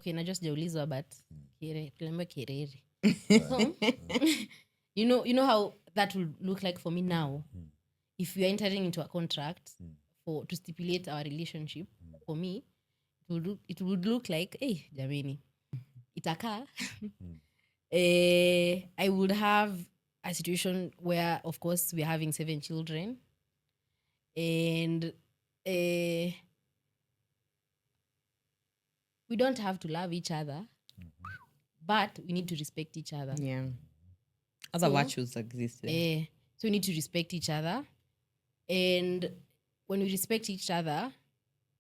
okay, na just jaulizwa but tuliambiwa kireri. So, you know how that will look like for me now. If we are entering into a contract to stipulate our relationship, for me, it would look like, hey, jameni, itaka. I would have a situation where, of course, we're having 7 children, and we don't have to love each other, but we need to respect each other. Yeah. Other virtues exist. So we need to respect each other. And when we respect each other,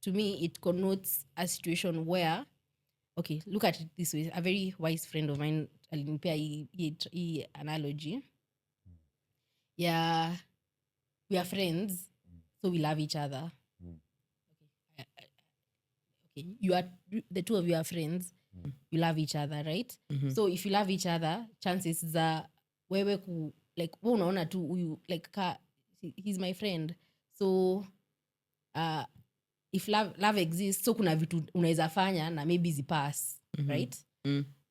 to me, it connotes a situation where, okay, look at it this way. A very wise friend of mine, alinipea hii analogy. Yeah, we are friends, so we love each other. Okay, the two of you are friends, you love each other, right? So if you love each other, chances za wewe like unaona tu huyu like he's my friend, so if love exists, so kuna vitu unaweza fanya na maybe zipass, right?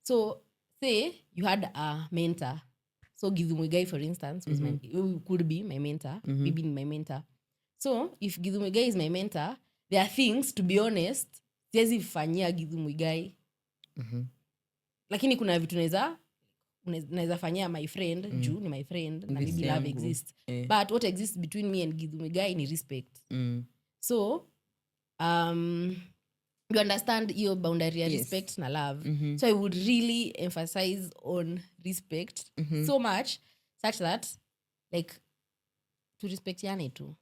So say you had a mentor, so Githumuigai for instance was could be my mentor, maybe my mentor. So if Githumuigai is my mentor, there are things, to be honest, siwezi fanyia Githumuigai, lakini kuna vitu naweza fanyia my friend juu ni my friend na maybe love exists. But what exists between me and Githumuigai ni respect. So you understand your boundary ya respect na love. So I would really emphasize on respect so much such that like to respect yane tu.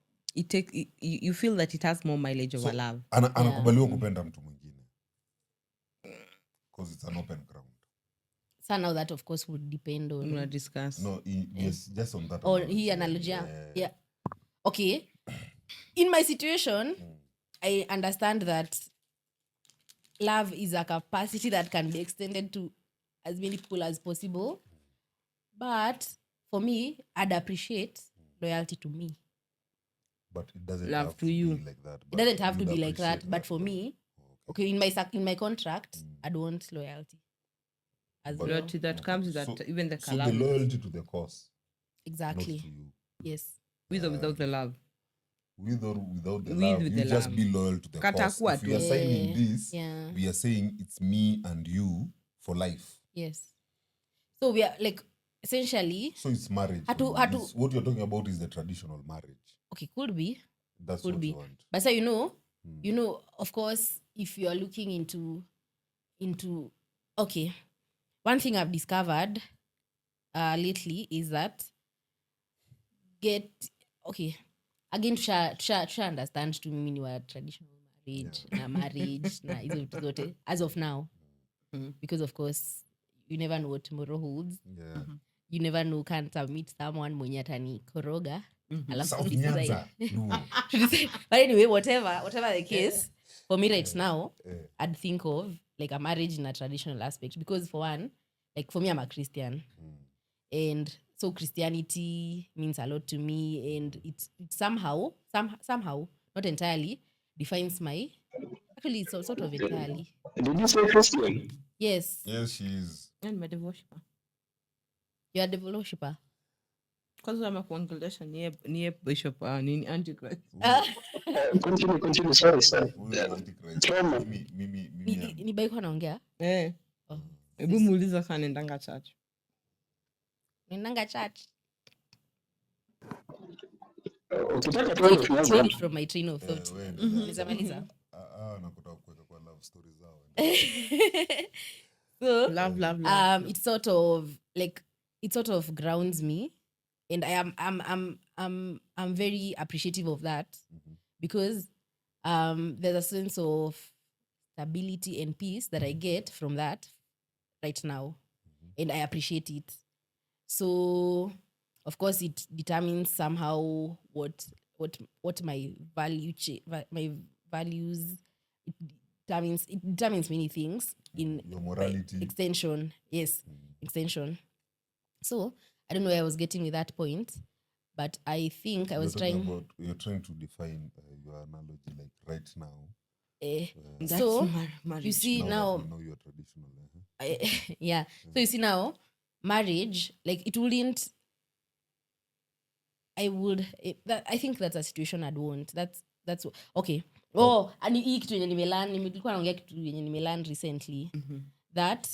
You feel that it has more mileage of a love. Anakubaliwa kupenda mtu mwingine because it's an open ground. So now that of course would depend on we'll discuss. No, yes, just on that. Or he analogy. Yeah. Okay. In my situation, I understand that love is a capacity that can be extended to as many people as possible. But for me, I'd appreciate loyalty to me. But it doesn't love have to to you. be like that. It doesn't have to be like that. But for me, okay, in my contract, I'd want loyalty. As well. Loyalty that comes with that, even the so the loyalty to the cause. Exactly. Not to you. Yes. With or without the love. With or without the With love, with you the just love. be loyal to the cause. If we are signing this, we are saying it's me and you for life. Yes. So we are like essentially. So it's marriage. What you're talking about is the traditional marriage. Okay, could be. That's could what be. You want. But so you know, of course, if you are looking into okay, one thing I've discovered lately is that again to understand to me ni traditional marriage na marriage na hizo vitu zote as of now, because of course you never know what tomorrow holds. You never know, can't meet someone mwenye atani koroga but anyway, whatever the case, for me right now, I'd think of like a marriage in a traditional aspect, because for one, like for me, I'm a Christian, and so Christianity means a lot to me, and it somehow not entirely defines my, actually it's sort of entirely. Did you say Christian? Yes, she is. And my devotion. You are the worshipper. Because I'm a congregation near Bishop nini Antichrist. Continue. Sorry. Trauma. Ni baiko naongea? Hebu muuliza kana nendanga church. Nendanga church. Ukitaka tuone tunaanza from my train of thought. Nizamaliza. Nakutaka kuweka kwa love stories zao. So love. It sort of grounds me, and I'm very appreciative of that, because there's a sense of stability and peace that I get from that right now, and I appreciate it. So of course it determines somehow what my values, it determines many things in your morality extension. Extension. So I don't know where I was getting with that point, but I think I was you're trying to define your analogy like right now. That's So marriage. you see Now now that we know you're traditional. yeah. So you see now, marriage, like it wouldn't. I think that's a situation I'd want. That's okay. And hii kitu yenye nimelan, nilikuwa naongea kitu yenye nimelan recently that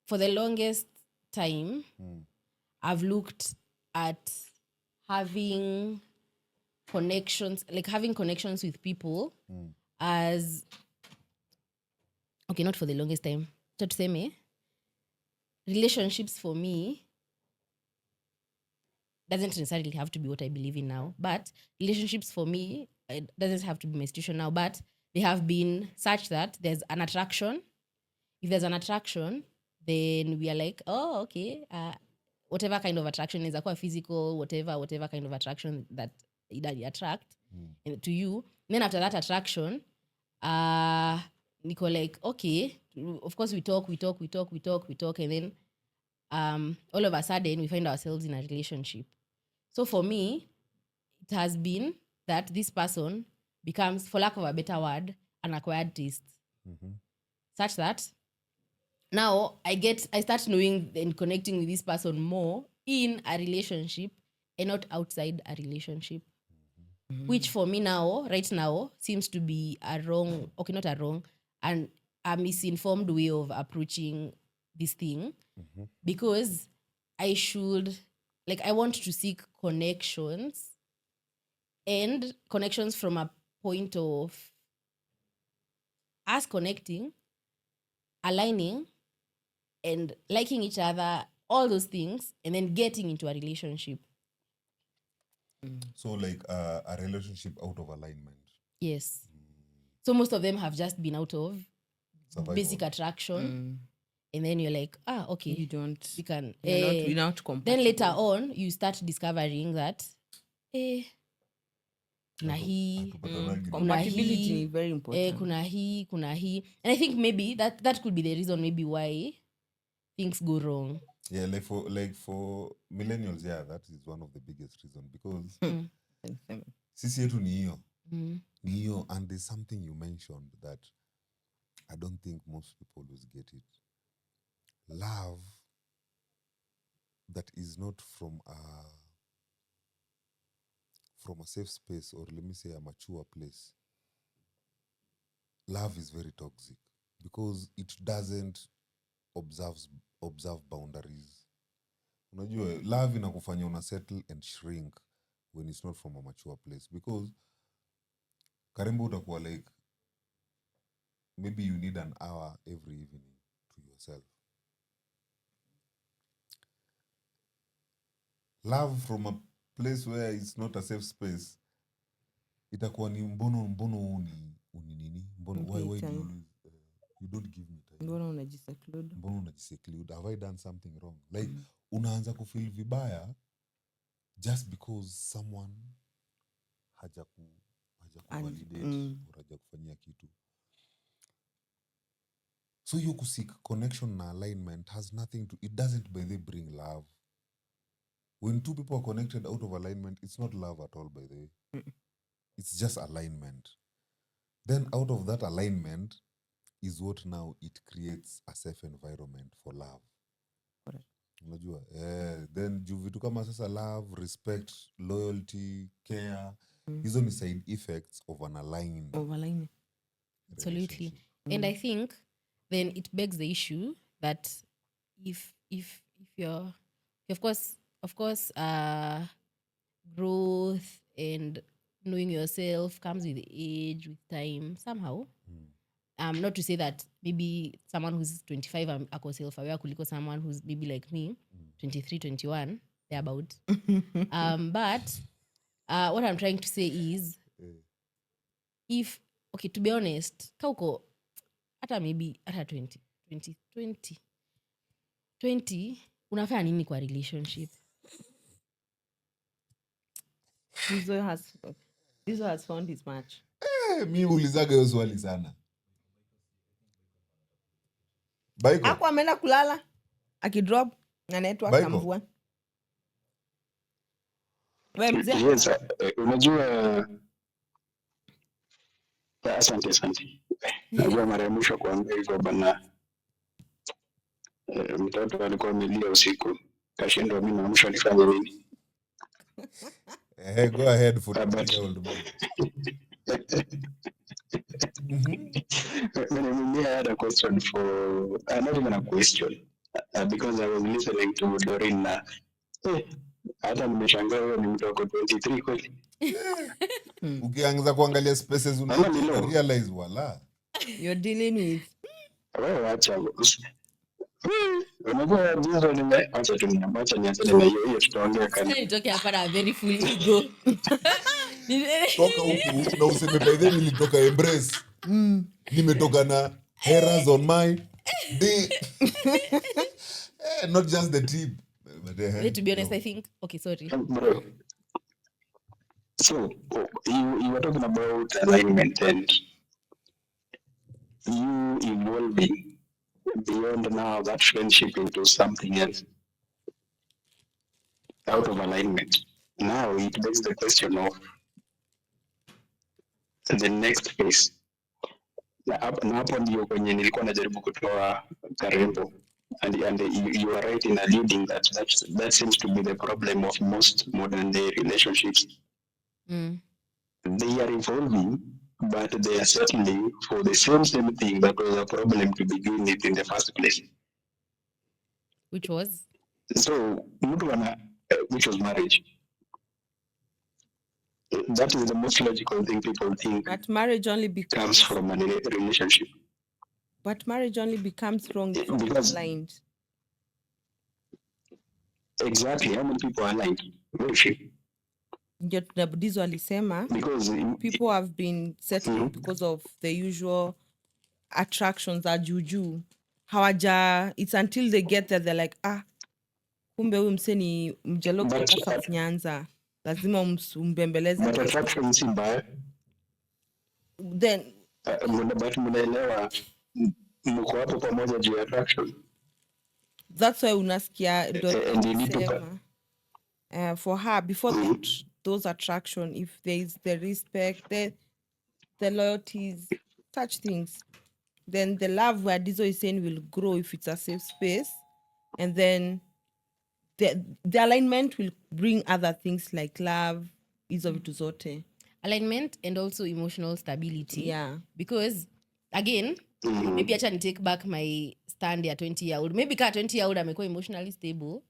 for the longest time I've looked at having connections with people as okay, not for the longest time. So to say relationships for me doesn't necessarily have to be what I believe in now, but relationships for me, it doesn't have to be my situation now, but they have been such that there's an attraction. If there's an attraction, then we are like, oh, okay, whatever kind of attraction is, a physical, whatever kind of attraction that you attract to you. And then after that attraction, Nico like, okay, of course we talk, and then all of a sudden we find ourselves in a relationship. So for me, it has been that this person becomes, for lack of a better word, an acquired taste. Such that now I start knowing and connecting with this person more in a relationship and not outside a relationship. Which for me now, right now, seems to be a wrong, okay, not a wrong, and a misinformed way of approaching this thing. Because I want to seek connections, and connections from a point of us connecting, aligning, and liking each other, all those things, and then getting into a relationship. So like a relationship out of alignment. Yes. So most of them have just been out of Survival. basic attraction. And then you're like, okay. You don't. You can. You're not compatible. Then later on, you start discovering that, kuna hii, compatibility is very important. kuna hii. And I think maybe that could be the reason maybe why things go wrong. Yeah, like for millennials, yeah, that is one of the biggest reasons, because sisi yetu ni hiyo, and there's something you mentioned that I don't think most people will get it. Love that is not from a safe space, or let me say a mature place. Love is very toxic because it doesn't observe boundaries. Unajua, love inakufanya una settle and shrink when it's not from a mature place, because Karimbo utakuwa like, maybe you need an hour every evening to yourself. Love from a place where it's not a safe space, itakuwa ni mbono uninini, why do you don't give me time? Mbona unajiseclude? Have I done something wrong? Like unaanza kufeel vibaya just because someone haja validate or haja kufanyia kitu. So you seek connection na alignment has nothing to, it doesn't by the bring love. When two people are connected out of alignment, it's not love at all by the way. It's just alignment. Then out of that alignment is what now it creates a safe environment for love. Unajua, then vitu kama sasa love, respect, loyalty, care, hizo ni side effects of an aligned Absolutely. And I think then it begs the issue that if you're, of course growth and knowing yourself comes with age, with time, somehow. Not to say that maybe someone who's 25 ako self-aware kuliko someone who's maybe like me, 23, 21, they're about. But what I'm trying to say is, if, okay, to be honest, kauko, hata maybe, hata 20, unafanya nini kwa relationship? This has found his match. Mi ulizaga hiyo swali sana. Baiko. Ako ameenda kulala akidrop na network Baiko. kamvua. Wewe mzee. Yes, unajua Asante. Najua mara ya mwisho kuambia hivyo bana, mtoto alikuwa amelia usiku, kashindwa mimi naamsha nifanye nini? Go ahead, But 43-year-old man. me, I had a question for, not even a question, because I was listening to Doreen na hata nimeshangaa huyo ni mtu wako 23 kweli. Ukianza kuangalia spaces Ama ni una low? realize wala. You're dealing with Wewe acha. Unajua jinsi acha niachane na hiyo tutaongea kani. nitoke hapa na very full ego. Toka huku na useme by then nilitoka embrace. Nimetoka na hairs on my dick. Not just the tip. But To be honest, I think okay, sorry. Bro. So you were talking about alignment and you evolving beyond now that friendship into something else out of alignment. Now it begs the question of the next phase. Na hapo ndio kwenye nilikuwa najaribu kutoa Karembo and you are right in alluding that seems to be the problem of most modern day relationships. They are evolving, but they are settling for the same thing that was a problem to begin with in the first place. Which was? So, which was marriage. That is the most logical thing people think. But marriage only comes from a relationship. But marriage only becomes wrong if because aligned. Exactly, how many people are aligned? Very few. Ndio tunabudizwa alisema Because people have been settling because of the usual attractions za juju. Hawaja, it's until they get there they're like, kumbe huyu mse ni mjelo kutoka Nyanza. Lazima umbembeleze. But attraction si mbaya. Then but mnaelewa mko hapo pamoja juu ya attraction. That's why unasikia for her before those attraction, if there is the respect, the loyalties, such things, then the love where Dizo is saying will grow if it's a safe space, and then the alignment will bring other things like love, hizo vitu zote. Alignment and also emotional stability. Yeah. Because again, maybe acha take back my stand ya 20-year-old. Maybe ka 20-year-old amekuwa emotionally stable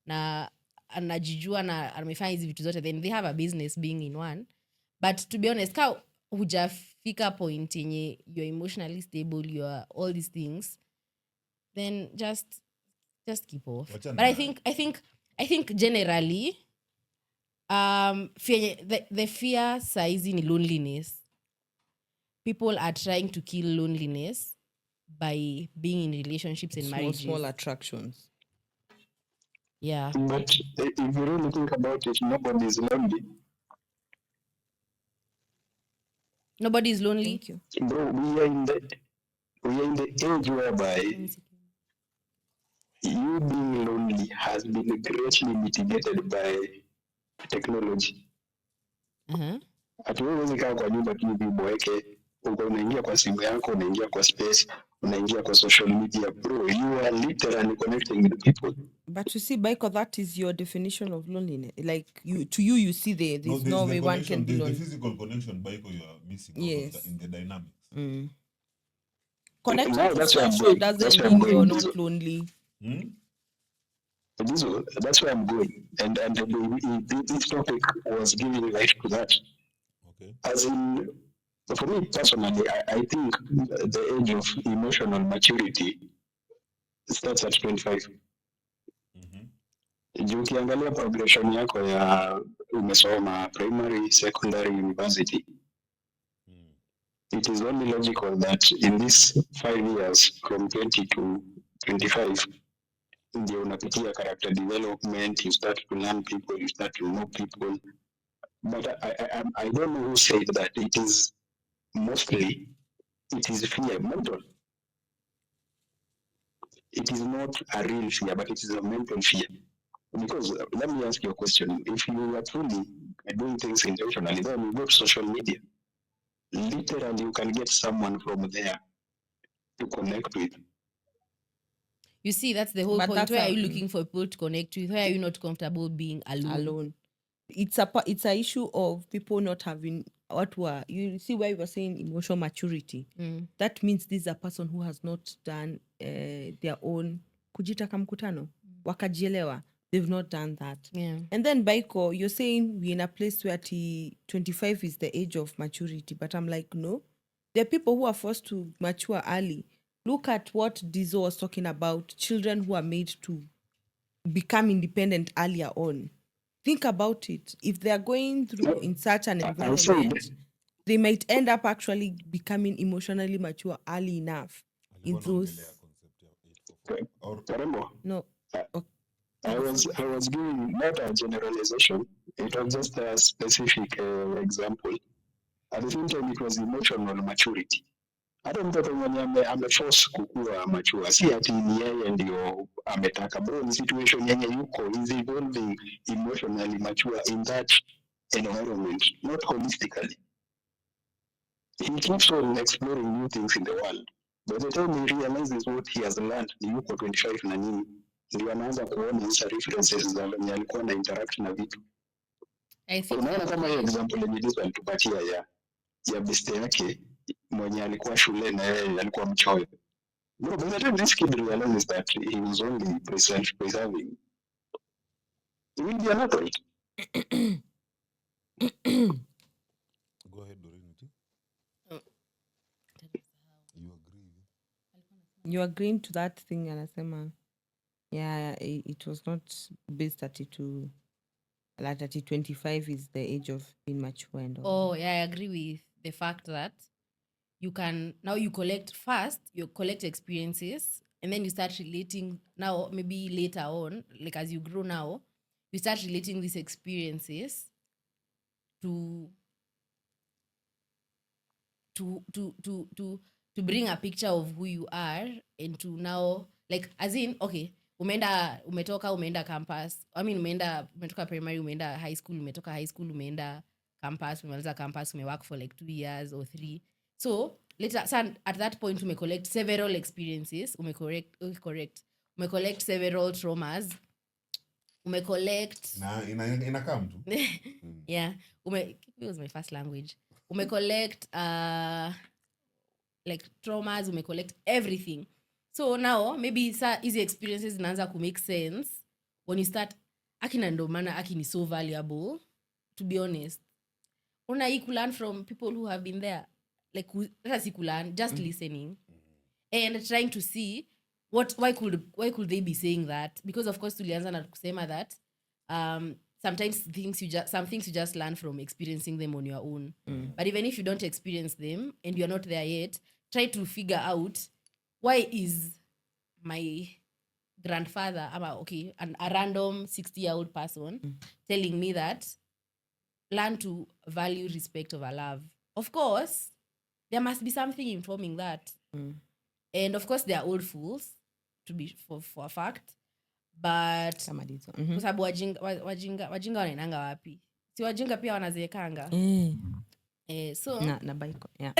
na anajijua na amefanya hizi vitu zote, then they have a business being in one. But to be honest, ka hujafika point yenye you're emotionally stable, you're all these things, then just keep off. But I think generally the fear saizi ni loneliness. People are trying to kill loneliness by being in relationships and marriages. Small attractions. Yeah. But if you really think about it, nobody is lonely. Nobody is lonely. Thank you. Bro, we are in the age whereby you being lonely has been greatly mitigated by technology. Hatuwezi kaa kwa nyumba tu hivi boeke, unaingia kwa simu yako, unaingia kwa space, unaingia kwa social media, bro, you are literally connecting with people. But you see, Baiko, that is your definition of loneliness. Like you see there's no way one can be lonely. The physical connection, Baiko, you are missing out in the dynamics. Connecting Now, to social doesn't mean you're not lonely. That's where I'm going. And this topic was giving life to that. Okay. As in, for me personally, I think the age of emotional maturity starts at 25. Juu ukiangalia progression yako ya umesoma primary, secondary, university, it is only logical that in these 5 years from 20 to 25, ndio unapitia character development, you start to learn people, you start to know people. But I don't know who said that it is fear, mental. It is not a real fear, but it is a mental fear. Because let me ask you a question. If you are truly doing things intentionally, then you go to social media. literally you can get someone from there to connect with. You see, that's the whole But point. that's Where are a- you looking for people to connect with? Where are you not comfortable being alone. It's a issue of people not having you see where you were saying emotional maturity. That means this is a person who has not done their own kujitaka mkutano wakajielewa. They've not done that. Yeah. And then Baiko, you're saying we're in a place where 25 is the age of maturity, but I'm like, no. There are people who are forced to mature early. Look at what Dizo was talking about, children who are made to become independent earlier on. Think about it. If they are going through in such an environment, they might end up actually becoming emotionally mature early enough in those. Karemo, No. I was giving not a generalization. It was just a specific example. At the same time, it was emotional maturity. Hata mtoto mwenye ameforce kukua mature, si ati ni yeye ndio ametaka, bro, ni situation yenye yuko is evolving emotionally mature in that environment, not holistically. He keeps on exploring new things in the world. By the time he realizes what he has learned, ni yuko 25 na nini, ndio anaanza kuona hizo references za venye alikuwa na interact na vitu. I think Unaona kama hiyo example yenye Liz alitupatia ya beste yake mwenye alikuwa shule na yeye alikuwa mchoyo. Bro, by the time this kid realizes that he was only self-preserving, he will be an adult. Go ahead, Doreen. You agree? You agreeing to that thing, anasema. Yeah, it was not based at 25 is the age of being mature and all. Oh, yeah, I agree with the fact that you collect experiences, and then you start relating now, maybe later on, like as you grow now, you start relating these experiences to bring a picture of who you are, and to now, like, as in, okay, umeenda campus, umetoka primary, umeenda high school, umetoka high school, umeenda campus, umemaliza campus, umework for like 2 years or 3. So later, at that point, collect several experiences, collect several traumas, collect na inakaa mtu yeah, it was my first language. Collect like traumas, collect everything. So now maybe easy experiences zinaanza ku make sense when you start akina, ndo maana aki ni so valuable, to be honest. Una you learn from people who have been there, like that's you learn just listening and trying to see why could they be saying that, because of course tulianza na kusema that sometimes some things you just learn from experiencing them on your own. But even if you don't experience them and you're not there yet, try to figure out, why is my grandfather, a random 60-year-old person telling me that learn to value respect over love? Of course, there must be something informing that. And of course, they are old fools, to be for a fact. But kwa sababu wajinga wanaendanga wapi? Si wajinga pia wanazeekanga. So na Baiko, yeah.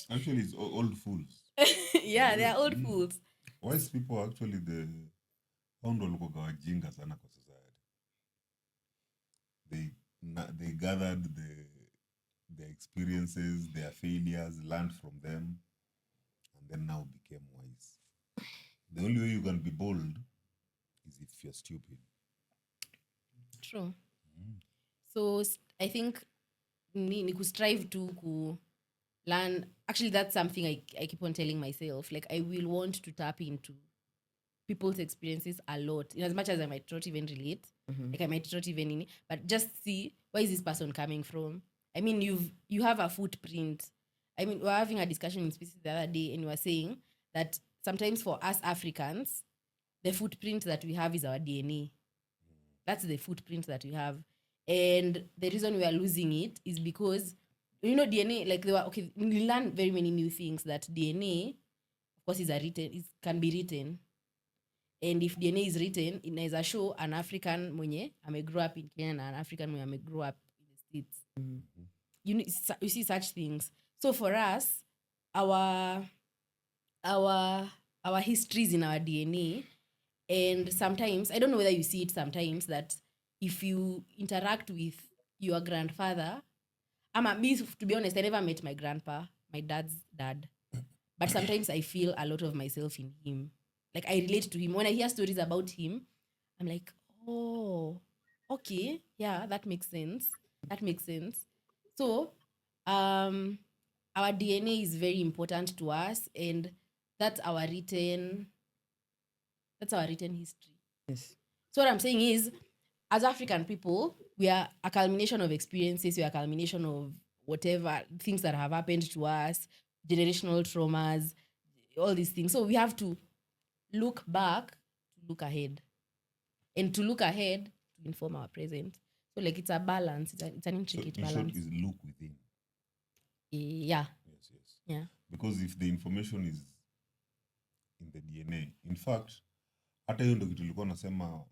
actually it's old fools. Yeah, they are old fools. Wise people are actually the ndo walikuwa wajinga sana kwa society. They gathered their experiences, their failures, learned from them, and then now became wise. The only way you can be bold is if you're stupid. True. So I think ni strive to learn. Actually, that's something I keep on telling myself. Like, I will want to tap into people's experiences a lot, in as much as I might not even relate. Like, I might not even but just see, where is this person coming from? I mean, you have a footprint. I mean, we were having a discussion in Species the other day, and we were saying that sometimes for us Africans, the footprint that we have is our DNA. That's the footprint that we have. And the reason we are losing it is because, DNA, like, we learn very many new things, that DNA, of course, can be written. And if DNA is written, inaweza show an African mwenye grow up in Kenya and an African mwenye grow up in the States. You see such things. So for us, our histories in our DNA, and sometimes, I don't know whether you see it sometimes, that if you interact with your grandfather, me, to be honest, I never met my grandpa, my dad's dad, but sometimes I feel a lot of myself in him. Like, I relate to him. When I hear stories about him, I'm like, oh, okay, yeah, that makes sense. So our DNA is very important to us, and that's our written history. Yes. So what I'm saying is, as African people, we are a culmination of experiences, we are a culmination of whatever things that have happened to us, generational traumas, all these things. So we have to look back to look ahead, and to look ahead to inform our present. So like, it's a balance. It's an So intricate in short, balance. is look within. Yeah. Yes. Yeah. Because if the information is in the DNA, in fact, hata hiyo ndio kitu tulikuwa nasema,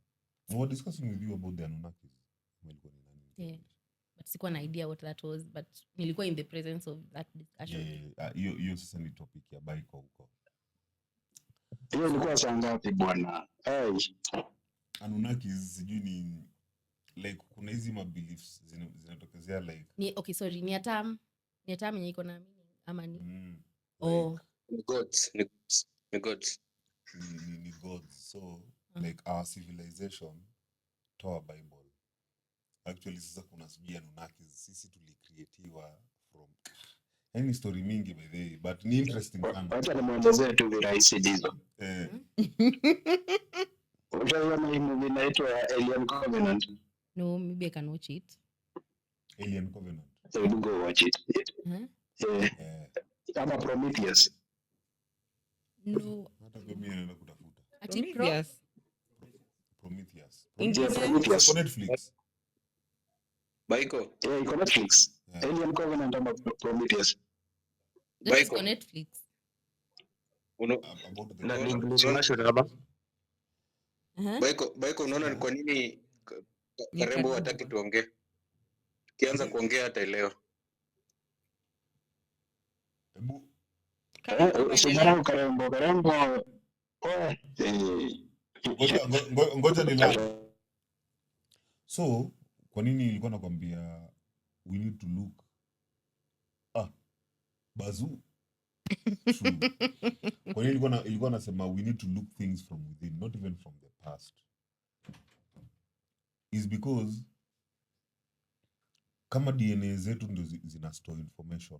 we were discussing with you about the Anunnakis. Yeah. But sikuwa na idea what that was, but nilikuwa in the presence of that discussion. Hiyo sasa ni topic ya baiko huko. Hiyo ilikuwa saa ngapi bwana? Anunnakis sijui ni like kuna hizi mabeliefs zinatokezea like Ni atam yenye iko na meaning ama ni Ni gods. ni gods. So like our civilization toa Bible. Actually sasa kuna sijui Anunnakis sisi tulicreatiwa from any story mingi by the way, but ni interesting sana. Wacha nimuelezee tu virahisi dizo. Utaona hii movie inaitwa Alien Covenant. No, maybe I can watch it. Alien Covenant. So you go watch it. Ama Prometheus. No. Hata mimi naenda kutafuta. Prometheus. Prometheus. On Netflix. Baiko. Yeah, iko Netflix. Alien Covenant ama Prometheus. Let's go Netflix. Na English version hapa. Baiko, unaona ni kwa nini Karembo hataki tuongee? Kianza kuongea hata leo. Karembo. Ngoja ni so kwa nini nilikuwa nakwambia we need to look bazu kwa nini ilikuwa nasema we need to look things from within, not even from the past, is because kama DNA zetu ndio zina store information,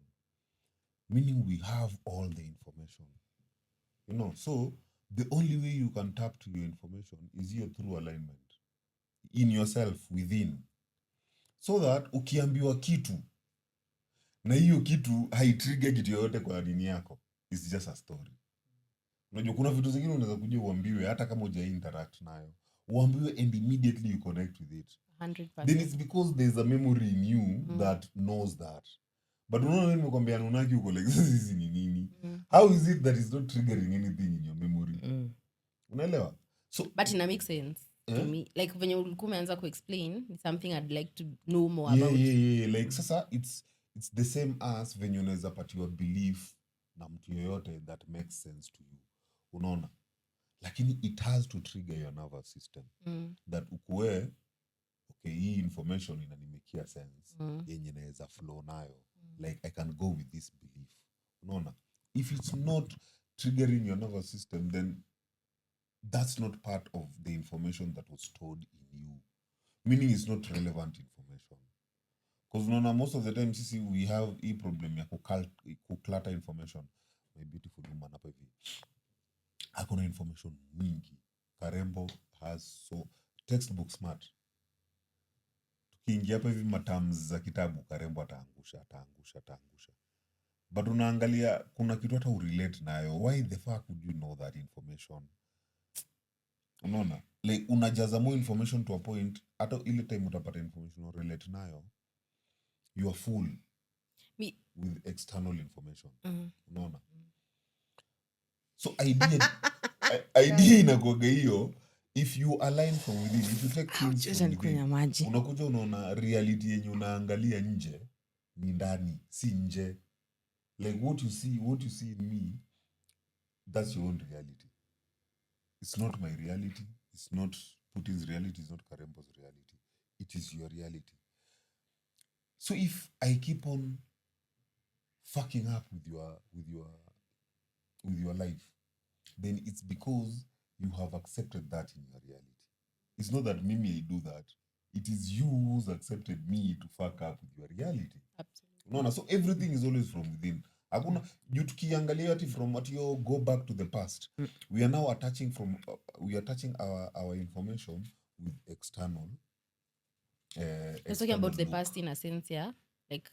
meaning we have all the information, you know. So the only way you can tap to your information is here through alignment in yourself within, so that ukiambiwa kitu na hiyo kitu haitrigger kitu yoyote kwa dini yako, it's just a story. Unajua kuna vitu zingine unaweza kuja uambiwe hata kama huja interact nayo, uambiwe and immediately you connect with it 100%. Then it's because there's a memory in you that knows that. But unaona nimekwambia Anunnaki uko like sisi ni nini? How is it that is not triggering anything in your memory? Unaelewa? So but it makes sense to me. Like when you umeanza ku explain, it's something I'd like to know more about. Yeah. Like sasa it's the same as when unaweza patiwa belief na mtu yoyote that makes sense to you. Unaona? Lakini it has to trigger your nervous system. That ukue okay, hii information inanimekia sense yenye naweza flow nayo. Like I can go with this belief. Unaona? If it's not triggering your nervous system, then that's not part of the information that was stored in you. Meaning it's not relevant information. Because unaona, most of the time sisi we have a problem ya kuclutter information. My beautiful woman hapa hivi hakuna information mingi. Karembo has so textbook smart. Tukiingia hapa hivi materms za kitabu Karembo ataangusha. But unaangalia kuna kitu hata urelate nayo. Why the fuck would you know that information? Unaona? Like unajaza more information to a point, hata ile time utapata information relate nayo, you are full with external information. Unaona? So idea inakuwaga hiyo, if you align from within, if you take things from within, unakuja unaona reality yenye unaangalia nje ni ndani, si nje. Like what you see in me, that's your own reality. It's not my reality. It's not Putin's reality. It's not Karembo's reality. It is your reality. So if I keep on fucking up with your life, then it's because you have accepted that in your reality. It's not that Mimi I do that. It is you who's accepted me to fuck up with your reality. Absolutely. No, so everything is always from within. Hakuna you tukiangalia ati from what you go back to the past. We are now attaching our information with external. Just talking about the past in a sense, yeah. Like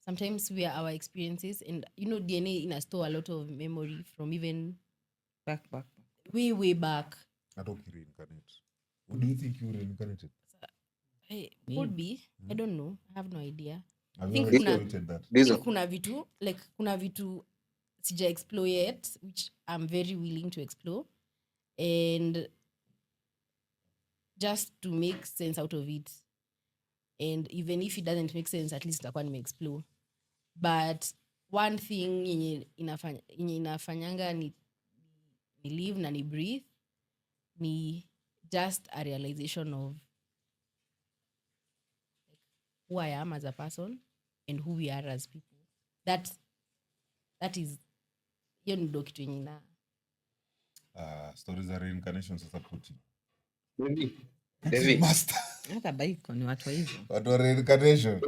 sometimes we are our experiences, and DNA in a store a lot of memory from even back. way back. I don't reincarnate. What do you think you reincarnated? Could be. I don't know. I have no idea. Have I you think ever exploited that? I think kuna vitu sija explore yet, which I'm very willing to explore, and just to make sense out of it. And even if it doesn't make sense, at least nitakuwa nime-explore. But one thing yenye inafanyanga ni live na ni breathe ni just a realization of who I am as a person and who we are as people. That is hiyo ndo kitu yenye na Stories za reincarnation sasa Putin. Devi. Master. Hata baiko ni watu hivyo. Watu wa reincarnation.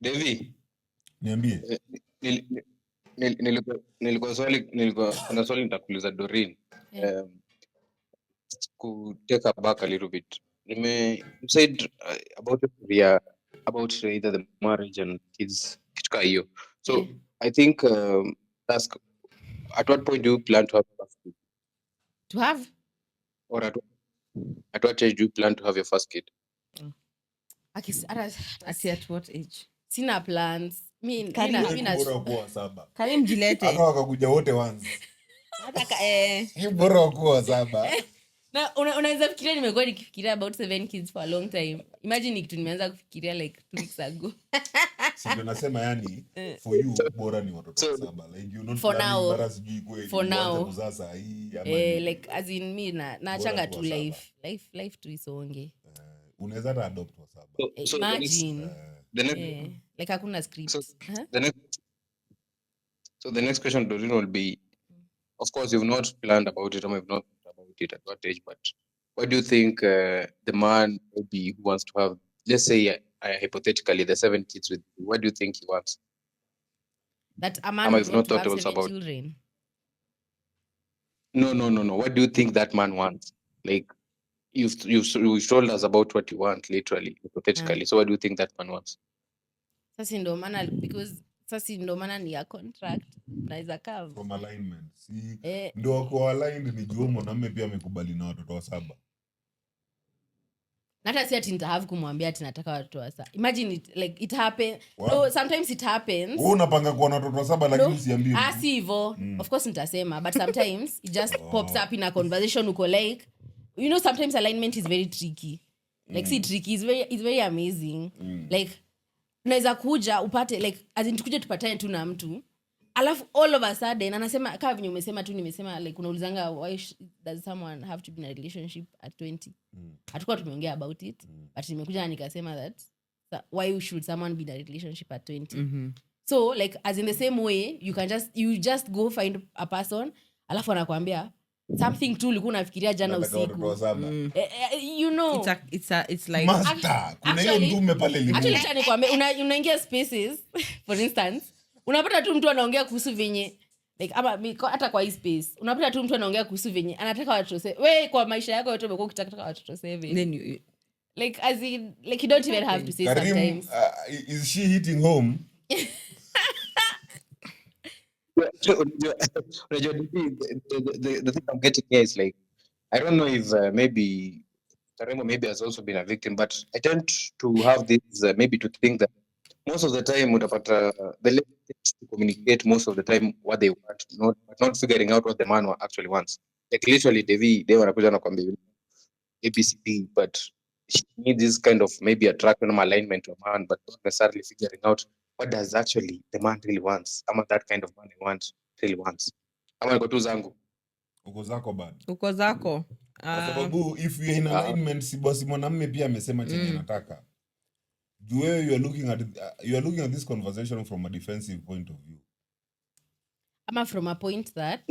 Devi. Niambie. Kuna swali nitakuuliza Doreen. Take back a little bit. You said about either the marriage and kids. So Yeah. I think ask at what point do you plan to have a first kid? To have? Or at what age do you plan to have your first kid? At what age? Sina plans. Karim jilete. Hata wakakuja wote once. Hata bora wakuwa 7. Na unaweza fikiria nimekuwa nikifikiria about 7 kids for a long time. Imagine ni kitu nimeanza kufikiria like 2 weeks ago. Sio nasema yani for you bora ni watoto 7. Like you not for now, bara sijui kweli. For now. Kuzaa saa hii like as in me na changa tu life tu isonge. Unaweza hata adopt wa 7. So imagine the next like hakuna script. So the next question Doreen will be, of course you've not planned about it or you've not thought about it at what age, but what do you think the man maybe who wants to have, let's say hypothetically the 7 kids with you, what do you think he wants? That a man would want to have 7 children? No. What do you think that man wants? Like you've told us about what you want, literally, hypothetically. So what do you think that man wants? Sasa ndo maana because sasa ndo maana ni ya contract naweza cover from alignment. Si ndio wako aligned ni juo mwanamume pia amekubali na watoto wa 7. Hata si ati nitahave kumwambia ati nataka watoto wa 7. Imagine it, like it happen. No, sometimes it happens. Wewe unapanga kuwa na watoto wa 7 lakini usiambie. Si hivyo. Of course nitasema, but sometimes it just pops up in a conversation uko like, sometimes alignment is very tricky. Like see tricky is very amazing. Like unaweza kuja upate like as in tukuje tupatane tu na mtu alafu all of a sudden anasema kama vile umesema tu nimesema like unaulizanga why does someone have to be in a relationship at 20. Hatukuwa tumeongea about it but nimekuja nikasema that why should someone be in a relationship at 20. So like as in the same way you just go find a person alafu anakuambia something tu ulikuwa unafikiria jana usiku. It's like master kuna hiyo ndume pale limu. Actually acha nikwambie unaingia spaces for instance unapata tu mtu anaongea kuhusu venye like hata kwa hii space unapata tu mtu anaongea kuhusu venye anataka watoto wewe kwa maisha yako yote umekuwa ukitaka watoto 7. Then you like as in like you don't even have to say Karim, sometimes is she hitting home? The thing I'm getting here is like, I don't know if maybe Taremo maybe has also been a victim, but I tend to have this maybe to think that most of the time the ladies to communicate most of the time what they want, not figuring out what the man actually wants. Like literally they wanakuja na kwambia ABCD, but she needs this kind of maybe attraction or alignment to a man, but not necessarily figuring out what does actually the man really wants, ama that kind of man I want really wants, ama niko tu zangu. Uko zako bad. Uko zako. Kwa sababu if you are in alignment, si bosi mwanamume pia amesema chenye anataka. You are looking at this conversation from a defensive point of view. Ama from a point that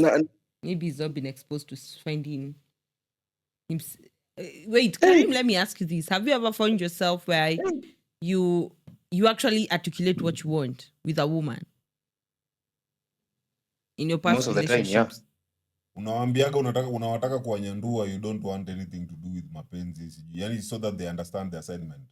maybe he's not been exposed to finding him. Wait, Karim, let me ask you this. Have you ever found yourself where you actually articulate what you want with a woman in your past most of the time, relationships? yeah. Unawambiaga unawataka kuwanyandua, you don't want anything to do with mapenzi, yani so that they understand the assignment.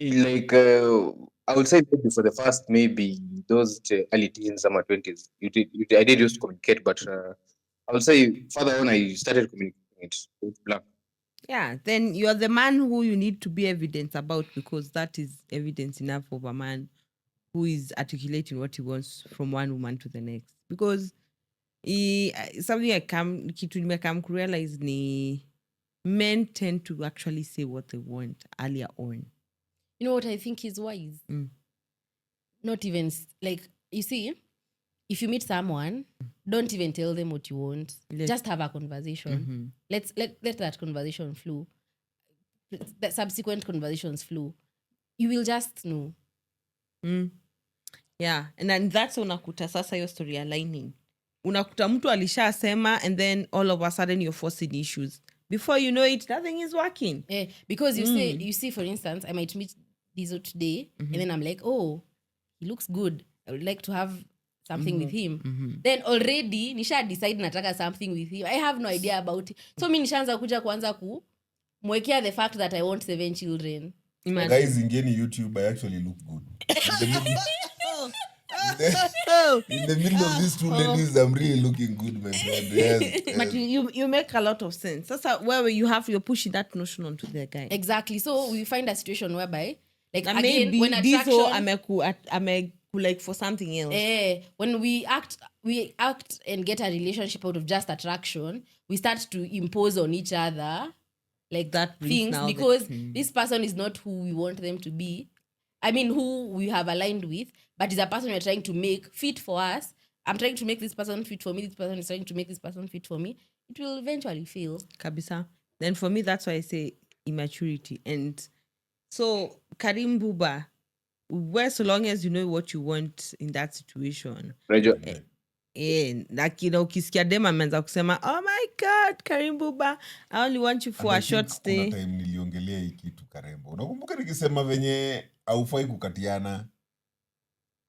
Like I would say maybe for the first maybe those early teens, summer 20s, I did used to communicate, but I would say further on I started communicating it with blank. Yeah, then you're the man who you need to be evidence about, because that is evidence enough of a man who is articulating what he wants from one woman to the next. Because something kitu nimekam kurealize ni men tend to actually say what they want earlier on. You know what I think is wise? Not even like, you see, if you meet someone, don't even tell them what you want. Just have a conversation. Let that conversation flow. The subsequent conversations flow. You will just know. Yeah, and then that's unakuta sasa your story aligning. Unakuta mtu alishasema, and then all of a sudden you're forcing issues. Before you know it, nothing is working. Because you see, for instance, I might meet Dizo today, and then I'm like, oh, he looks good. I would like to have something with him. Then already nisha decide nataka something with him. I have no idea about it. So mi nishaanza kuja kuanza kumwekea the fact that I want 7 children. Guys, ingeni YouTube, I actually look good. In the middle of these two ladies, I'm really looking good, my friend. Yes. But you make a lot of sense. That's where you're pushing that notion onto the guy. Exactly. So we find a situation whereby, like, and again, maybe when attraction, ameku like for something else. When we act and get a relationship out of just attraction, we start to impose on each other like that things because this person is not who we want them to be. I mean, who we have aligned with, but is a person we're trying to make fit for us. I'm trying to make this person fit for me. This person is trying to make this person fit for me. It will eventually fail. Kabisa. Then for me, that's why I say immaturity. And so, Karim Buba, where so long as you know what you want in that situation. Like, you know, ukisikia dem ameanza kusema, oh my God, Karim Buba, I only want you for a short stay. Kuna time niliongelea hii kitu Karembo. Unakumbuka nikisema venye haufai kukatiana?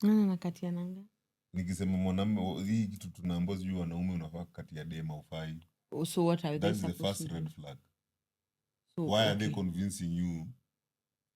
Nakatiananga. Nikisema mwanamume, hii kitu tunaambiwa sijui wanaume unafaa kukatia dem haufai. So what are they supposed to do? That's the first red flag. So, why are they convincing you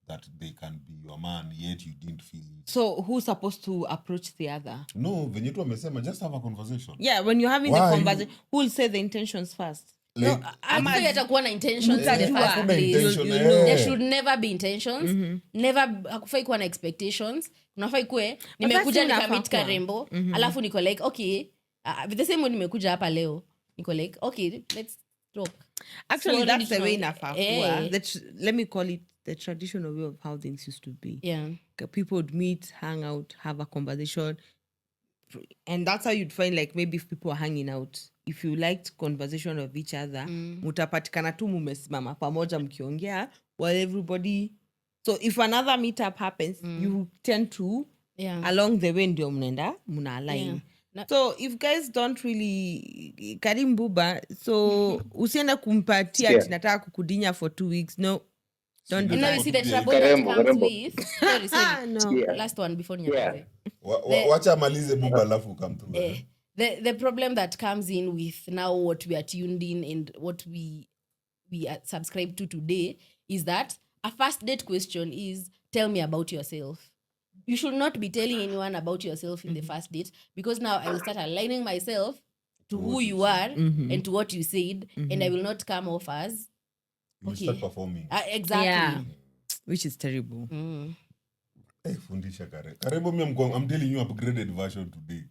that they can be your man yet you didn't feel it? So who's supposed to approach the other? No, venye tu amesema, just have a conversation. Yeah, when you're having the conversation, who will say the intentions first? Like, no, I'm not yatakuwa na intentions in the first place. There should never be intentions. Never hakufai kuwa na expectations. Unafai kuwe nimekuja nikamit Karembo, alafu niko like, okay, the same way nimekuja hapa leo. Niko like, okay, let's talk. Actually, that's the way inafaa kuwa. Let me call it the traditional way of how things used to be. Yeah. People would meet, hang out, have a conversation. And that's how you'd find, like, maybe if people are hanging out, if you liked conversation of each other, mutapatikana tu mumesimama pamoja mkiongea while everybody. So if another meetup happens, you tend to, along the way, ndio muna align. So if guys don't really Karim Buba, so usienda kumpatia ati nataka kukudinya for 2 weeks. No. Don't do that. You see the trouble that comes with. Sorry. No. Last one before Wacha malize Buba alafu come through. The problem that comes in with now what we are tuned in and what we are subscribed to today is that a first date question is, tell me about yourself. You should not be telling anyone about yourself in the first date, because now I will start aligning myself to who you are and to what you said, and I will not come off as you will start performing. Exactly. Yeah. Which is terrible. Hey, fundisha Karembo, I'm telling you upgraded version today.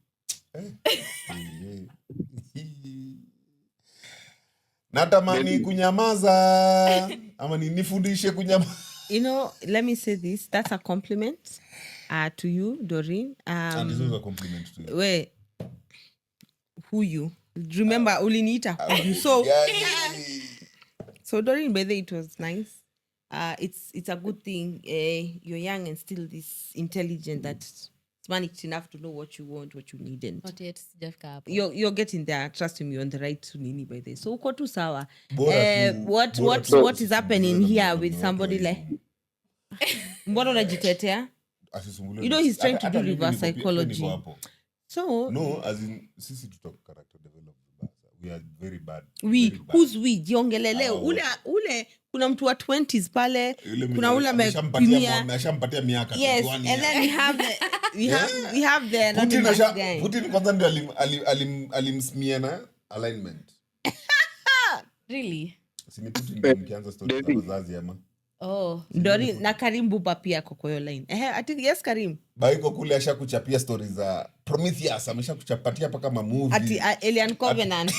Natamani kunyamaza ama nifundishe kunyamaza. You know, let me say this. That's a compliment to you, Doreen. And this was a compliment to you. Wait, who you? Remember, uliniita who you. So, Gani. so Doreen, by the way, it was nice. It's a good thing. You're young and still this intelligent that smart enough to know what you want, what you need, and Not yet, sijafika hapo. you're getting there. Trust me, you're on the right nini by the way. So uko tu sawa. Bora tu- What bora what tu what is happening usisumbuliwe na here mwanaume with watu somebody wa like hivyo. mbona unajitetea? Asisumbuliwe You know na- he's trying hata- to do hata mimi reverse niko pia- pia niko psychology. hapo. So No, as in sisi tutalk character development. We are very bad. we Very bad. who's we jiongelele Hao ule kuna mtu wa 20s pale Yule kuna ule ameshampatia amepimia ameshampatia miaka yes 21 and then years. we have the Putin anonymous asha- guy. Putin kwanza ndio alimsmia na alignment. Really? Si ni Putin ndio mkianza story za David. wazazi ama. Oh. Doreen na Karim Buba pia ako kwa hiyo line I think yes Karim Baiko kule ashakuchapia stories za Prometheus, ameshakuchapatia paka ma movie. ati Alien Covenant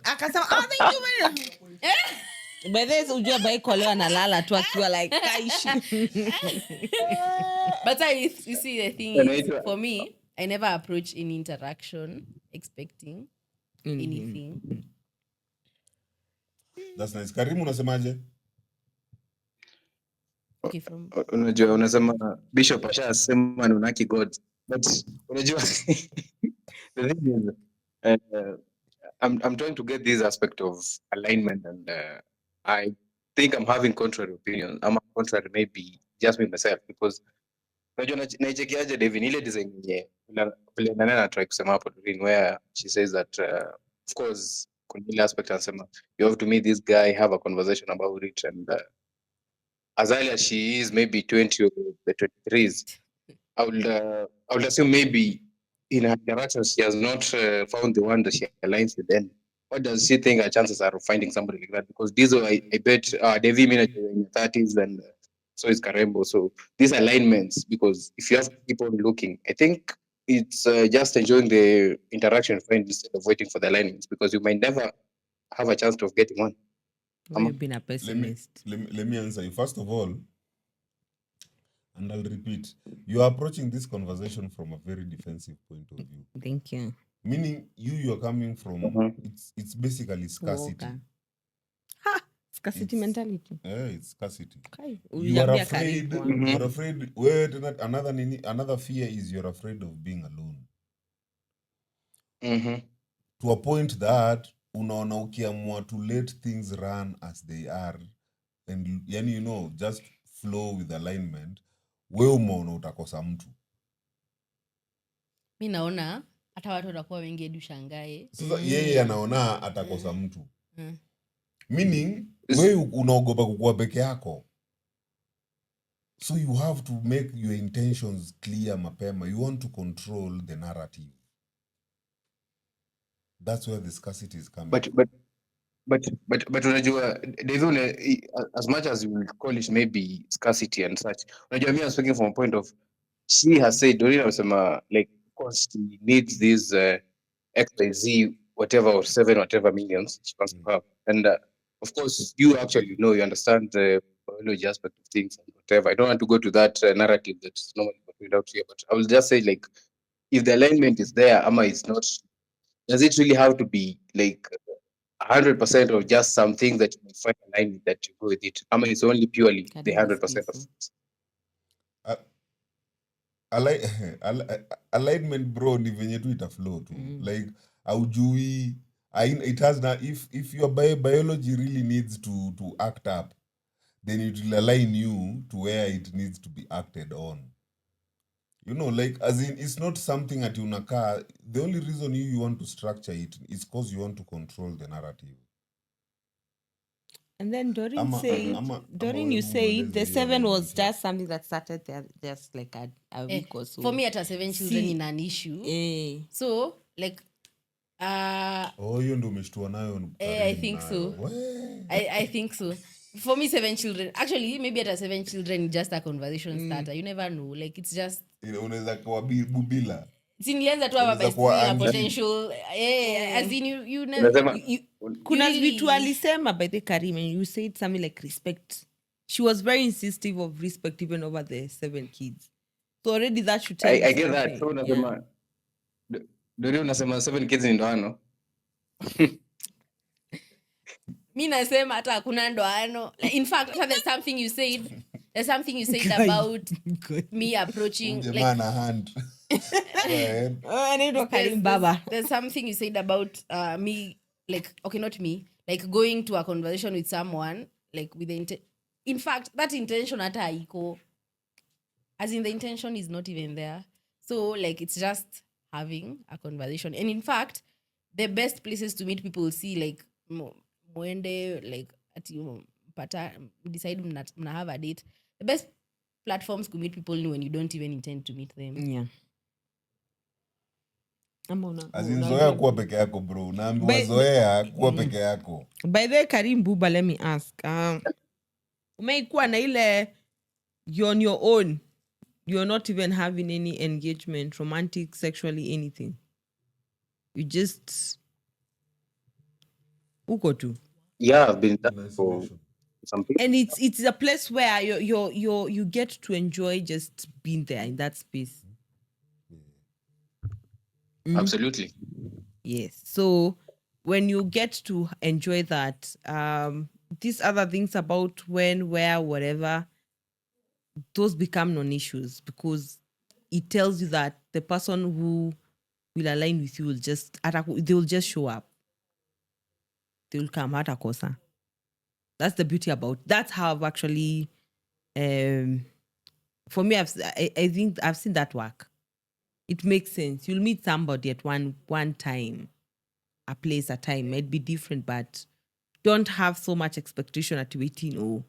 akasema thank you very much. By the way ujua Baiko leo analala tu akiwa like kaishi. But you see, the thing is, for me, I never approach any interaction expecting anything. That's nice. Karimu unasemaje? Okay, from Unajua unasema Bishop ashasema ni unaki God. But unajua the thing is I'm trying to get this aspect of alignment and I think I'm having contrary opinions. I'm contrary maybe just me myself because unajua naichekiaje Devin ile design yenye vile nana try kusema hapo Devin where she says that of course kuna ile aspect anasema you have to meet this guy, have a conversation about it and as early as she is maybe 20 or the 23s, I would assume maybe in her interactions she has not found the one that she aligns with. Then what does she think her chances are of finding somebody like that? Because Dizo, I bet Devi Mina in your 30s and so is Karembo. So these alignments, because if you have to keep on looking, I think it's just enjoying the interaction friend instead of waiting for the alignments because you might never have a chance of getting one. You've been a Let me, pessimist. let me answer you. First of all, and I'll repeat, you are approaching this conversation from a very defensive point of view. Thank you. Meaning you're coming from it's basically scarcity. Woga. Scarcity It's- mentality. It's scarcity. Okay. You are Uliambia afraid. Karim You're afraid. Wait, another fear is you're afraid of being alone. To a point that unaona ukiamua to let things run as they are and yani you know just flow with alignment, wewe umeona utakosa mtu. mi naona hata watu watakuwa wengi hadi ushangae. Sasa yeye anaona atakosa mtu. Mm. Meaning wewe unaogopa kukuwa peke yako. So you have to make your intentions clear mapema. You want to control the narrative. That's where the scarcity is coming. But unajua Devon, as much as you will call it maybe scarcity and such, unajua me I'm speaking from a point of she has said Dorina amesema like of course she needs these XYZ whatever or 7 whatever millions she wants to have and of course you actually know you understand the biology aspect of things and whatever. I don't want to go to that narrative that's normally portrayed out here, but I will just say like if the alignment is there ama it's not, does it really have to be like 100% of just some things that you may find aligned that you go with it? I mean, it's only purely the 100% of things. Alignment bro ni venye tu itaflow tu. Like aujui it has na if your biology really needs to act up, then it will align you to where it needs to be acted on. You know, like as in it's not something that unakaa. The only reason you want to structure it is because you want to control the narrative. And then Doreen wewe you said the mueleze 7 hiyo was just something that started there just like a week or so. For me hata 7 children See. in an issue. So like hiyo ndio umeshtua nayo. I think so. I think so. For me 7 children, actually maybe hata 7 children is just a conversation starter. You never know, like it's just Unaweza kuwa bubila. Sinianza tu hapa by Unaweza kuwa seeing a angry. potential as in you Unasema- kuna really- vitu alisema by the Karim and you said something like respect. She was very insistive of respect even over the 7 kids. So already that should tell I you get that. something. So unasema ndio unasema 7 kids ni ndoano. mi nasema hata hakuna ndoano. Like, in fact hata there's something you said Guy. about me approaching Jamaa like ana hand. Go ahead. Anaitwa Karim Baba. there's something you said about me, like, okay, not me, like going to a conversation with someone like with the in fact that intention hata haiko, as in the intention is not even there. So like it's just having a conversation. And in fact the best places to meet people, see like mwende like ati pata decide mna have a date, the best platforms to meet people ni when you don't even intend to meet them. Yeah. As in zoea kuwa peke yako bro. Unaambiwa By- zoea kuwa peke yako. By the Karim Buba, let me ask. Umeikuwa na ile you're on your own. You're not even having any engagement, romantic, sexually, anything. You just uko tu. Yeah, I've been that In for isolation. some people. And it's a place where you get to enjoy just being there in that space. Absolutely. Yes. So when you get to enjoy that, these other things about when, where, whatever, those become non-issues because it tells you that the person who will align with you will they will just show up. They will come hata kosa. That's the beauty about. That's how I've actually, for me, I think I've seen that work. It makes sense. You'll meet somebody at one time, a place, a time. Might be different, but don't have so much expectation at waiting. Oh,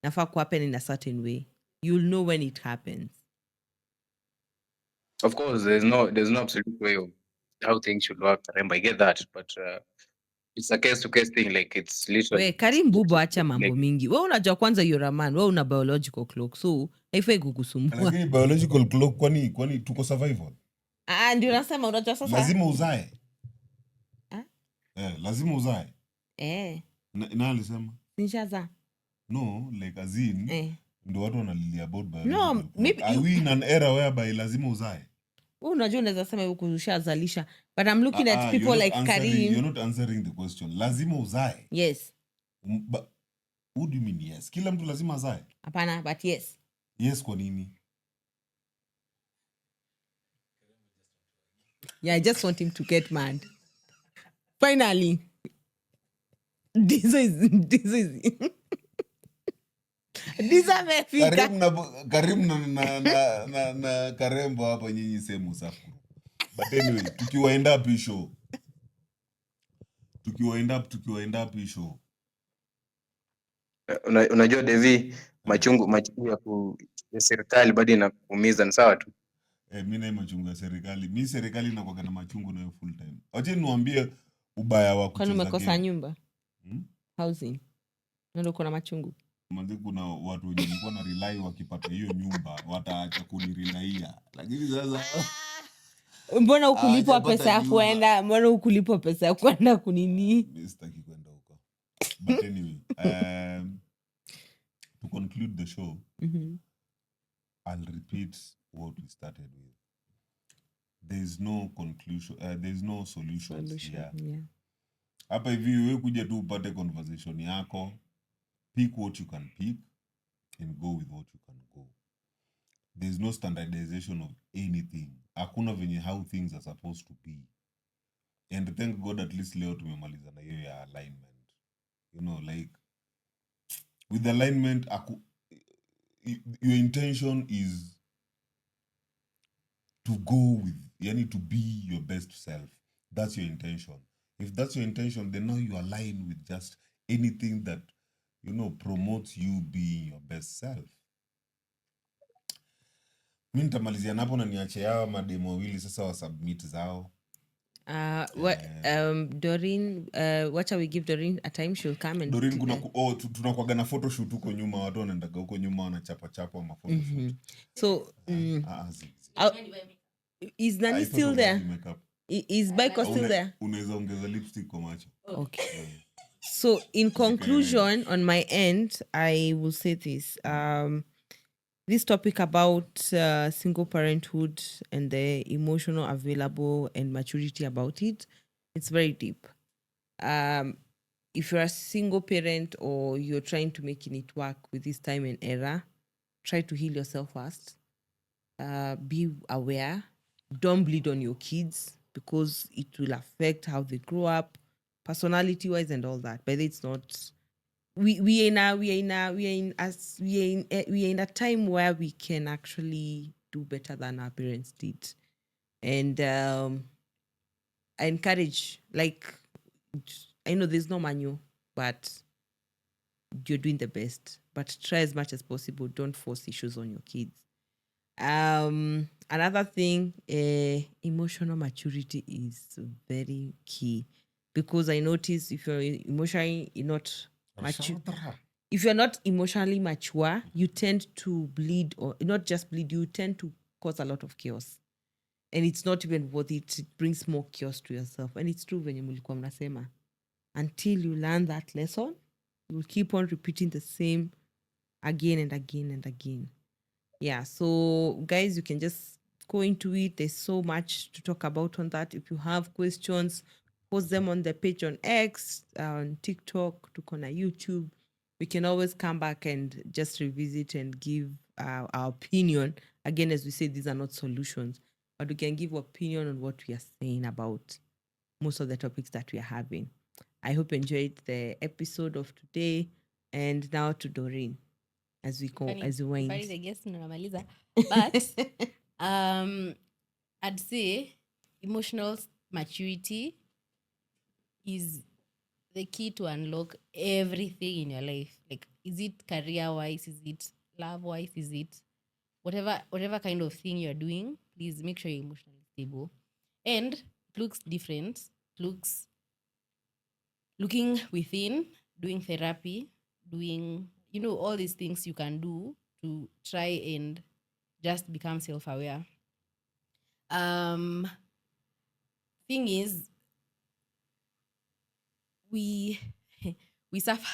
nafa ku happen in a certain way. You'll know when it happens. Of course, there's no absolute way of how things should work. I get that, but it's a case to case thing. Like it's literally. We Karim Bubo, acha mambo mingi. We unajua kwanza you're a man. We una biological clock, so haifai kukusumbua. Lakini biological clock kwani tuko survival? Ndio nasema unajua sasa. Lazima uzae. Ah? Lazima uzae. Na alisema? Nishaza. No, like as in ndo watu wanalilia about biological No, clock. maybe Are we in an era whereby lazima uzae? Unajua unaweza sema huku ushazalisha, but I'm looking at people like Karim. You're not answering the question. Lazima uzae. Yes. But what do you mean yes? Kila mtu lazima azae? Hapana, but yes. Yes kwa nini? Yeah, I just want him to get mad. Finally. This is This amefika. Karim na Karembo hapa nyinyi sehemu safu. But anyway, tukiwaenda up hii show. Unajua Devi, machungu ya serikali bado inakuumiza, ni sawa tu. Mimi na machungu ya serikali. Mimi serikali inakuwa na machungu nayo full time. Acha niwaambie ubaya wa kucheza Kwani game. umekosa nyumba? Housing. Ndio kuna machungu. Manze kuna watu wenye walikuwa na rely wakipata hiyo nyumba wataacha kunirelaia. Lakini sasa Mbona ukulipwa pesa ya kwenda? Mbona ukulipwa pesa ya kwenda kunini? Mimi sitaki kwenda huko. But anyway, to conclude the show, I'll repeat what we started with. There's no conclusion, there's no solutions here. Yeah. Hapa hivi wewe kuja tu upate conversation yako, pick what you can pick and go with what you can go. There's no standardization of anything. Hakuna venye how things are supposed to be. And thank God at least leo tumemaliza na hiyo ya alignment. You know, like with alignment, your intention is to go with, yani to be your best self. That's your intention. If that's your intention, then now you align with just anything that, you know, promotes you being your best self. Mimi nitamalizia napo na niache yao mademo wawili sasa wa submit zao. Doreen, what shall we give Doreen a time? She'll come and Doreen tunakuaga na photoshoot huko nyuma, watu wanaendaga huko nyuma wanachapa chapa ma photoshoot. So Is Nani I thought still of there? maji makeup. Is Baiko still there? Unaweza ongeza lipstick kwa macho. Okay. So in conclusion, on my end, I will say this. This topic about single parenthood and the emotional available and maturity about it, it's very deep. If you're a single parent or you're trying to making it work with this time and era, try to heal yourself first. Be aware. Don't bleed on your kids because it will affect how they grow up, personality-wise and all that. But it's not. We are in a time where we can actually do better than our parents did, and I encourage. Like, I know there's no manual, but you're doing the best. But try as much as possible. Don't force issues on your kids. Another thing, emotional maturity is very key, because I notice if you're emotionally not mature, if you're not emotionally mature, you tend to bleed, or not just bleed, you tend to cause a lot of chaos, and it's not even worth it. It brings more chaos to yourself. And it's true, venye mulikuwa mnasema, until you learn that lesson, you will keep on repeating the same again and again and again. Yeah, so guys, you can just go into it. There's so much to talk about on that. If you have questions, post them on the page on X, on TikTok, on YouTube. We can always come back and just revisit and give our opinion. Again, as we say, these are not solutions, but we can give opinion on what we are saying about most of the topics that we are having. I hope you enjoyed the episode of today. And now to Doreen. As we go, as we wind. I guess tunamaliza. But I'd say emotional maturity is the key to unlock everything in your life. Like, is it career-wise? Is it love-wise? Is it whatever kind of thing you're doing? Please make sure you're emotionally stable. And it looks different. It looks looking within, doing therapy, doing, all these things you can do to try and just become self-aware. Thing is, we suffer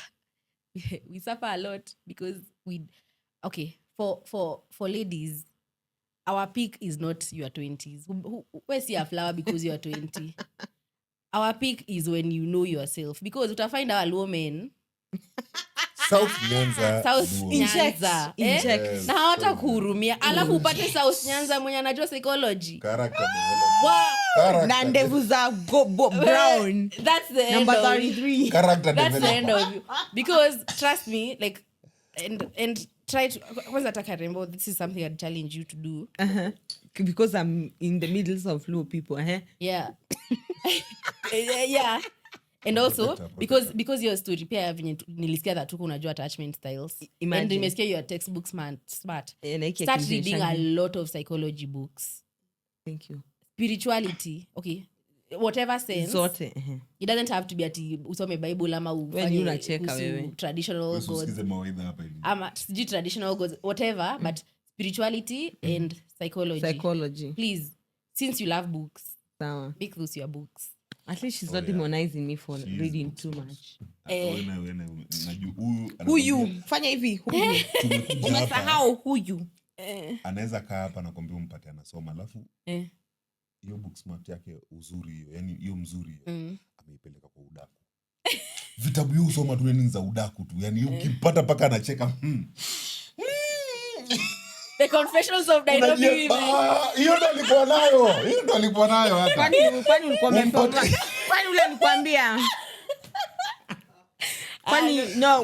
we suffer a lot because for ladies, our peak is not your 20s. Where's your flower because you're 20? Our peak is when you know yourself, because utaffind our women South Nyanza. Inject. Na hawata kuhurumia, alafu upate South Nyanza mwenye anajua psychology, Character development. na ndevu za brown. That's the end Number of 33. Character that's the end development. of you. Because trust me, like, and try to, kwanza taka remember, this is something I'd challenge you to do. Because I'm in the middle of low people. Yeah. Yeah. And also because your story pia nilisikia that tuko unajua attachment styles. Imagine. And nimesikia your textbook smart. Start Start reading a lot of psychology books. Thank you. Spirituality, okay, whatever sense. Zote. It doesn't have to be ati usome Bible ama Wewe unacheka wewe. Traditional gods. Usikize mawaidha hapa hivi. Ama sijui traditional gods, whatever, but spirituality and psychology. Please, since you love books, Sawa. make those your books. At least she's not demonizing me for reading too much. Huyu fanya hivi, huyu umesahau huyu. Anaweza kaa hapa na kwambia umpate anasoma, alafu hiyo book smart yake uzuri hiyo, yani hiyo mzuri hiyo ameipeleka kwa udaku. Vitabu hiyo usoma tu ni za udaku tu, yani ukipata paka anacheka. The Confessions of Nairobi Women. Hiyo ndo alikuwa nayo hapa. Kwani ulikuwa umepoma? Kwani ule alikwambia?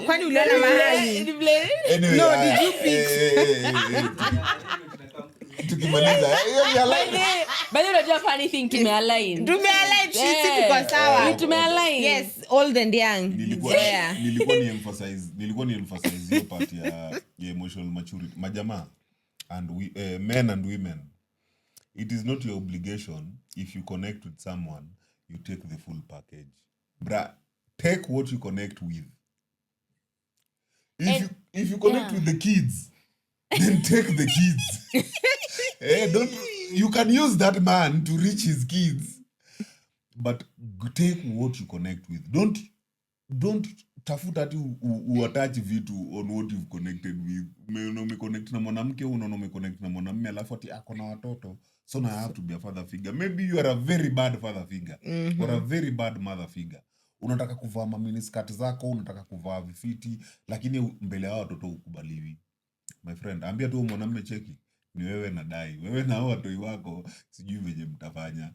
Kwani uliona mahali? Anyway, No, did you pick? Tukimaliza hiyo But unajua funny thing, tumealign. Sisi tuko sawa. Tumealign. Yes, old and young. Nilikuwa ni emphasize hiyo part ya emotional maturity. Majamaa and men and women, it is not your obligation. If you connect with someone, you take the full package. Bruh, take what you connect with. If you connect with the kids, then take the kids. you can use that man to reach his kids, but take what you connect with. Don't tafuta ati uattach vitu on what you've connected with. Umeconnect na mwanamke, unaona umeconnect na mwanamume, alafu ati ako na watoto, so now I have to be a father figure. Maybe you are a very bad father figure or a very bad mother figure. Unataka kuvaa miniskirt zako, unataka kuvaa vifiti, lakini mbele ya watoto ukubaliwi. My friend, ambia tu mwanamume cheki, ni wewe nadai. Wewe na hao watoi wako sijui venye mtafanya.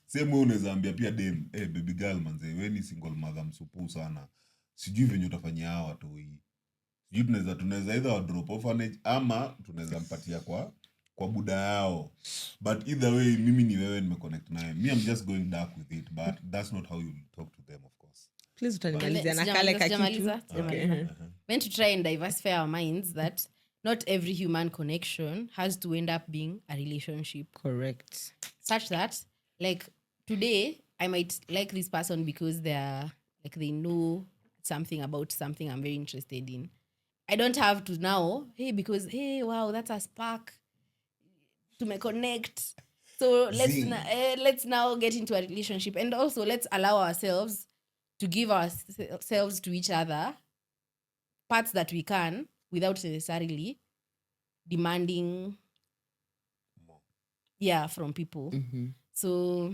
Same way unaweza ambia pia dem, baby girl manze, wewe ni single mother msupu sana. Sijui venye utafanyia hao watoi. Sijui tunaweza either wa drop orphanage ama tunaweza mpatia kwa buda yao. But either way, mimi ni wewe nimeconnect naye. Me, I'm just going dark with it, but that's not how you talk to them, of course. Please utanimalizia na kale kakitu. Meant to try and diversify our minds that not every human connection has to end up being a relationship. Correct. Such that, like, today, I might like this person because they know something about something I'm very interested in. I don't have to now, hey, wow, that's a spark to me connect. So let's now get into a relationship. And also, let's allow ourselves to give ourselves to each other parts that we can without necessarily demanding from people. So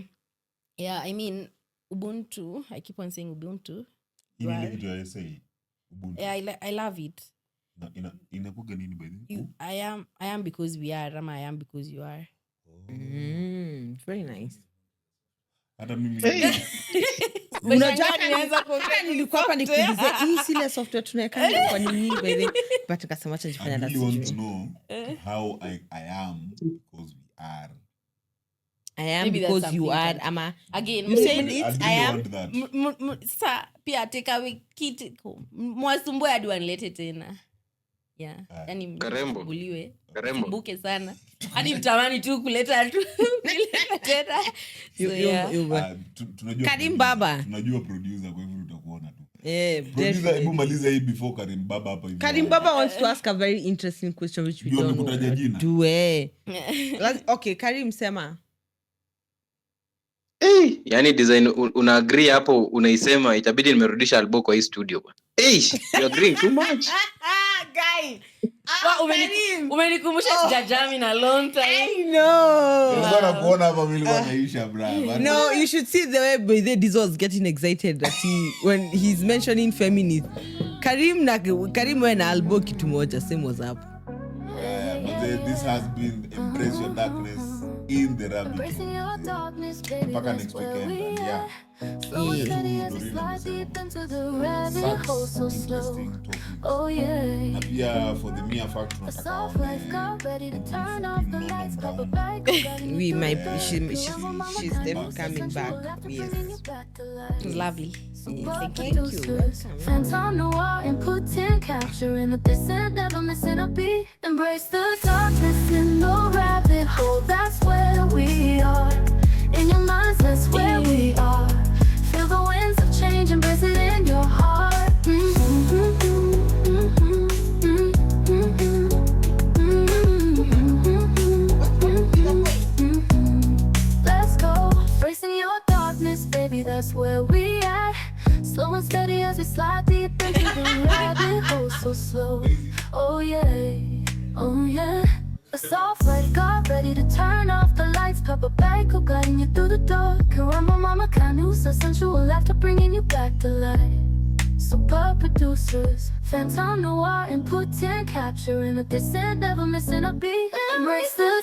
I mean, Ubuntu, I keep on saying Ubuntu. I love it. Inakuga nini by the way? I am because we are, I am because you are. Very nice. Hata mimi nilikuwa hapa nikuulize hii sile software tunaweka kwa nini by the but nikasema acha nifanye that. I want to know how I am because we are. I am maybe because you are. Ama again, you saying it. I am. Sa pia take away kit mwasumbue hadi wanilete tena. Yeah. Yani mbuliwe. Buke sana. Hadi mtamani tu kuleta tu tena. Tunajua Karim Baba. Tunajua producer kwa hivyo utakuona tu. Producer, hebu maliza hii before Karim Baba hapa hivi. Karim Baba wants to ask a very interesting question which we don't know. Okay, Karim sema. Yani design una agree hapo unaisema itabidi nimerudisha albo kwa hii studio bwana. You agree too much. Guy. Umenikumbusha sijajami na long time. I know. Bwana kuona hapa mimi naisha bra. No, you should see the way Boy Dizo was getting excited that when he's mentioning feminist. Karim wena albo kitu moja same was up. But this has been Embrace Your Darkness in the Rabbit. Mpaka next weekend. And yeah. Oh yeah. Na pia for the mere fact tunataka she's them coming back. Yes. It was lovely. Thank you. Phantom noir and Putin capturing the descent, never missing a beat. Embrace the darkness in the rabbit hole. That's where we are. In your minds, that's where we are. Feel the winds of change, embrace it in your heart. Let's go, embracing your darkness, baby, that's where we at. Slow and steady as we slide deep into the rabbit hole, so slow. Oh yeah, oh yeah. A soft light got ready to turn off the lights. Pepper bag guiding you through the dark. Karama mama canusa, sensual laughter bringing you back to life. Super producers, Phantom noir and Putin capturing the descent, never missing a beat. Embrace the